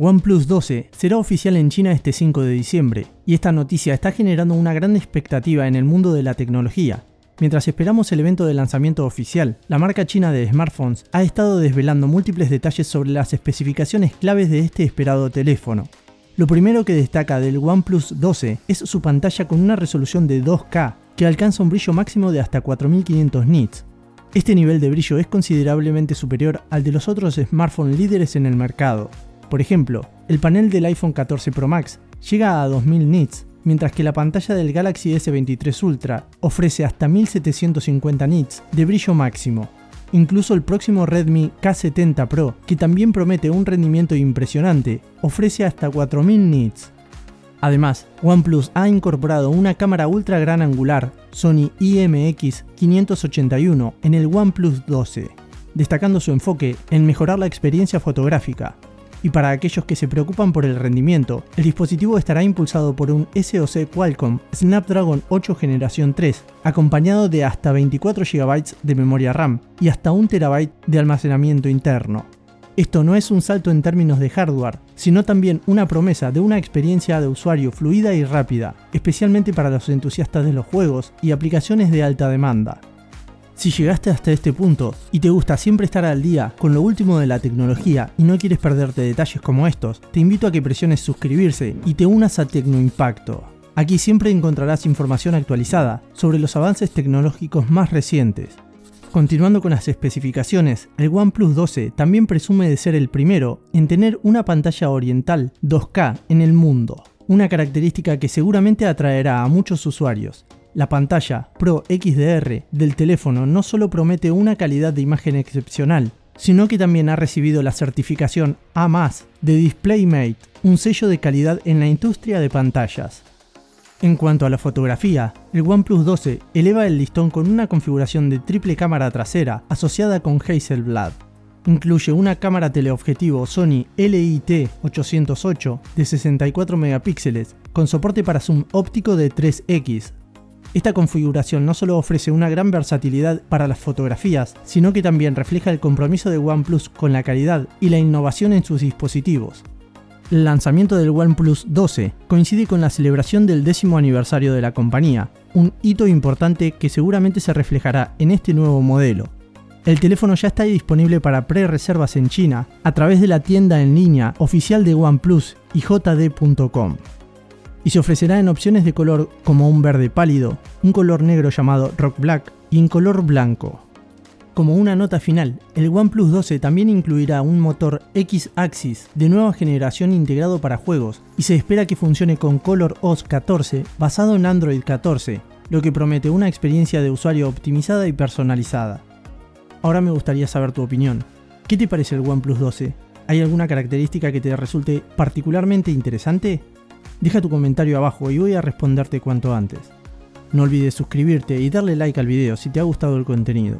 OnePlus 12 será oficial en China este 5 de diciembre, y esta noticia está generando una gran expectativa en el mundo de la tecnología. Mientras esperamos el evento de lanzamiento oficial, la marca china de smartphones ha estado desvelando múltiples detalles sobre las especificaciones claves de este esperado teléfono. Lo primero que destaca del OnePlus 12 es su pantalla con una resolución de 2K, que alcanza un brillo máximo de hasta 4500 nits. Este nivel de brillo es considerablemente superior al de los otros smartphones líderes en el mercado. Por ejemplo, el panel del iPhone 14 Pro Max llega a 2000 nits, mientras que la pantalla del Galaxy S23 Ultra ofrece hasta 1750 nits de brillo máximo. Incluso el próximo Redmi K70 Pro, que también promete un rendimiento impresionante, ofrece hasta 4000 nits. Además, OnePlus ha incorporado una cámara ultra gran angular Sony IMX581 en el OnePlus 12, destacando su enfoque en mejorar la experiencia fotográfica. Y para aquellos que se preocupan por el rendimiento, el dispositivo estará impulsado por un SoC Qualcomm Snapdragon 8 Generación 3, acompañado de hasta 24 GB de memoria RAM y hasta 1 TB de almacenamiento interno. Esto no es un salto en términos de hardware, sino también una promesa de una experiencia de usuario fluida y rápida, especialmente para los entusiastas de los juegos y aplicaciones de alta demanda. Si llegaste hasta este punto y te gusta siempre estar al día con lo último de la tecnología y no quieres perderte detalles como estos, te invito a que presiones suscribirse y te unas a Tecnoimpacto. Aquí siempre encontrarás información actualizada sobre los avances tecnológicos más recientes. Continuando con las especificaciones, el OnePlus 12 también presume de ser el primero en tener una pantalla oriental 2K en el mundo, una característica que seguramente atraerá a muchos usuarios. La pantalla Pro XDR del teléfono no solo promete una calidad de imagen excepcional, sino que también ha recibido la certificación A+ de DisplayMate, un sello de calidad en la industria de pantallas. En cuanto a la fotografía, el OnePlus 12 eleva el listón con una configuración de triple cámara trasera asociada con Hasselblad. Incluye una cámara teleobjetivo Sony LIT808 de 64 megapíxeles con soporte para zoom óptico de 3x. Esta configuración no solo ofrece una gran versatilidad para las fotografías, sino que también refleja el compromiso de OnePlus con la calidad y la innovación en sus dispositivos. El lanzamiento del OnePlus 12 coincide con la celebración del 10º aniversario de la compañía, un hito importante que seguramente se reflejará en este nuevo modelo. El teléfono ya está disponible para pre-reservas en China a través de la tienda en línea oficial de OnePlus y jd.com. Y se ofrecerá en opciones de color como un verde pálido, un color negro llamado Rock Black y en color blanco. Como una nota final, el OnePlus 12 también incluirá un motor X-Axis de nueva generación integrado para juegos y se espera que funcione con ColorOS 14 basado en Android 14, lo que promete una experiencia de usuario optimizada y personalizada. Ahora me gustaría saber tu opinión. ¿Qué te parece el OnePlus 12? ¿Hay alguna característica que te resulte particularmente interesante? Deja tu comentario abajo y voy a responderte cuanto antes. No olvides suscribirte y darle like al video si te ha gustado el contenido.